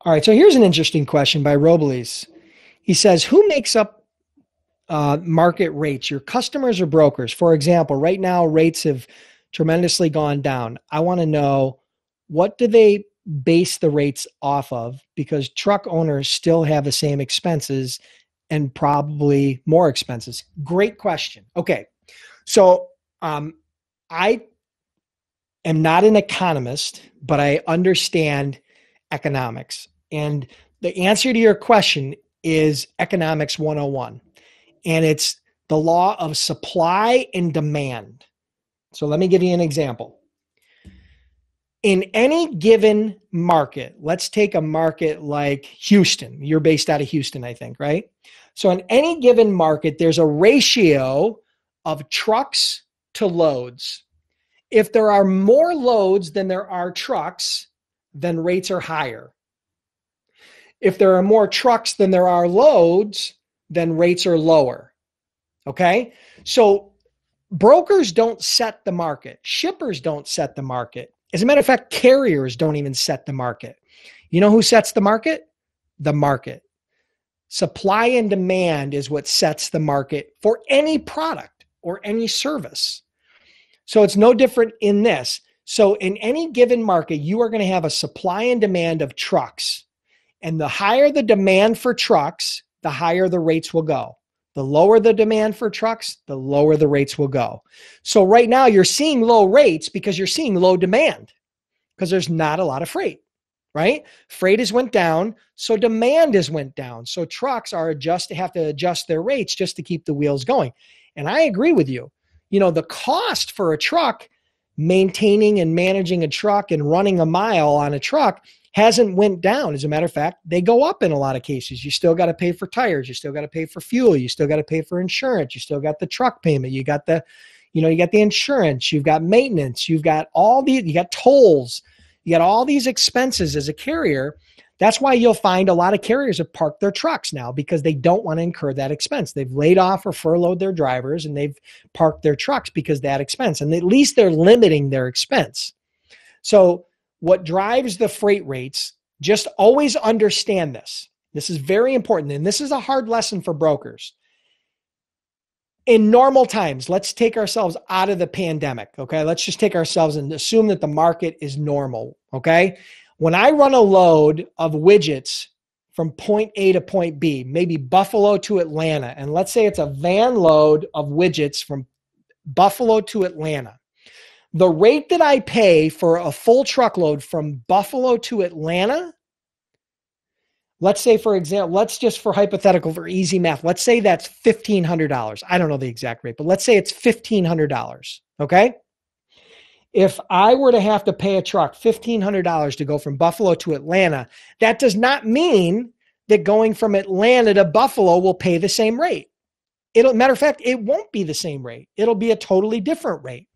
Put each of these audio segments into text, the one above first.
All right. So here's an interesting question by Robles. He says, who makes up market rates, your customers or brokers? For example, right now rates have tremendously gone down. I want to know, what do they base the rates off of? Because truck owners still have the same expenses and probably more expenses. Great question. Okay. So I am not an economist, but I understand economics. And the answer to your question is economics 101. And it's the law of supply and demand. So let me give you an example. In any given market, let's take a market like Houston. You're based out of Houston, I think, right? So in any given market, there's a ratio of trucks to loads. If there are more loads than there are trucks, then rates are higher. If there are more trucks than there are loads, then rates are lower. Okay? So brokers don't set the market. Shippers don't set the market. As a matter of fact, carriers don't even set the market. You know who sets the market? The market. Supply and demand is what sets the market for any product or any service. So it's no different in this. So in any given market, you are going to have a supply and demand of trucks. And the higher the demand for trucks, the higher the rates will go. The lower the demand for trucks, the lower the rates will go. So right now you're seeing low rates because you're seeing low demand because there's not a lot of freight, right? Freight has went down, so demand has went down. So trucks have to adjust their rates just to keep the wheels going. And I agree with you. You know, the cost for a truck, maintaining and managing a truck and running a mile on a truck hasn't went down. As a matter of fact, they go up in a lot of cases. You still got to pay for tires. You still got to pay for fuel. You still got to pay for insurance. You still got the truck payment. You got the insurance. You've got maintenance. You got tolls. You got all these expenses as a carrier. That's why you'll find a lot of carriers have parked their trucks now because they don't want to incur that expense. They've laid off or furloughed their drivers and they've parked their trucks because of that expense. And at least they're limiting their expense. So what drives the freight rates, just always understand this. This is very important. And this is a hard lesson for brokers. In normal times, let's take ourselves out of the pandemic. Okay. Let's just take ourselves and assume that the market is normal. Okay. When I run a load of widgets from point A to point B, maybe Buffalo to Atlanta, and let's say it's a van load of widgets from Buffalo to Atlanta. The rate that I pay for a full truckload from Buffalo to Atlanta, let's say, for example, let's just for hypothetical, for easy math, let's say that's $1,500. I don't know the exact rate, but let's say it's $1,500. Okay. If I were to have to pay a truck $1,500 to go from Buffalo to Atlanta, that does not mean that going from Atlanta to Buffalo will pay the same rate. Matter of fact, it won't be the same rate. It'll be a totally different rate.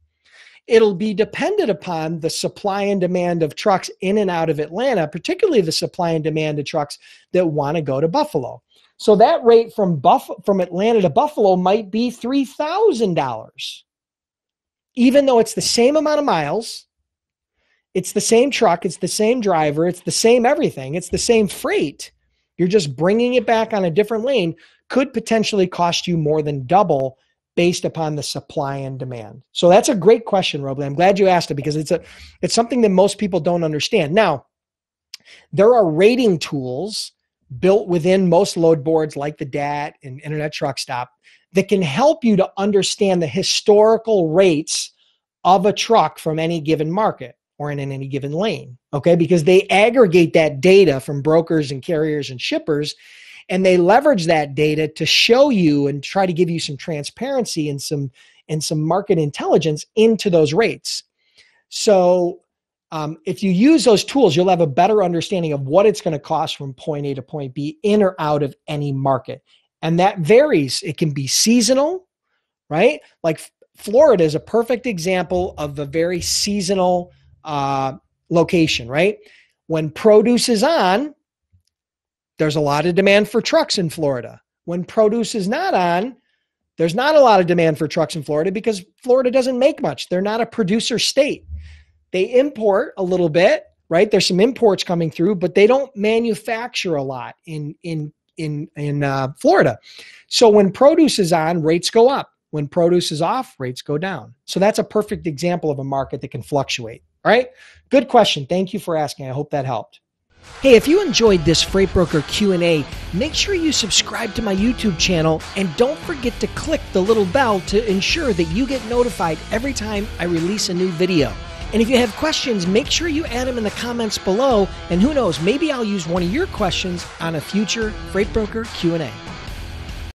It'll be dependent upon the supply and demand of trucks in and out of Atlanta, particularly the supply and demand of trucks that want to go to Buffalo. So that rate from Atlanta to Buffalo might be $3,000. Even though it's the same amount of miles, it's the same truck, it's the same driver, it's the same everything, it's the same freight. You're just bringing it back on a different lane, could potentially cost you more than double based upon the supply and demand. So that's a great question, Robley. I'm glad you asked it because it's something that most people don't understand. Now, there are rating tools built within most load boards like the DAT and Internet Truck Stop that can help you to understand the historical rates of a truck from any given market or in any given lane, okay? Because they aggregate that data from brokers and carriers and shippers, and they leverage that data to show you and try to give you some transparency and some market intelligence into those rates. So if you use those tools, you'll have a better understanding of what it's going to cost from point A to point B in or out of any market. And that varies. It can be seasonal, right? Like Florida is a perfect example of a very seasonal location, right? When produce is on, there's a lot of demand for trucks in Florida. When produce is not on, there's not a lot of demand for trucks in Florida because Florida doesn't make much. They're not a producer state. They import a little bit, right? There's some imports coming through, but they don't manufacture a lot in Florida. So when produce is on, rates go up. When produce is off, rates go down. So that's a perfect example of a market that can fluctuate. All right. Good question. Thank you for asking. I hope that helped. Hey, if you enjoyed this Freight Broker Q&A, make sure you subscribe to my YouTube channel and don't forget to click the little bell to ensure that you get notified every time I release a new video. And if you have questions, make sure you add them in the comments below. And who knows, maybe I'll use one of your questions on a future Freight Broker Q&A.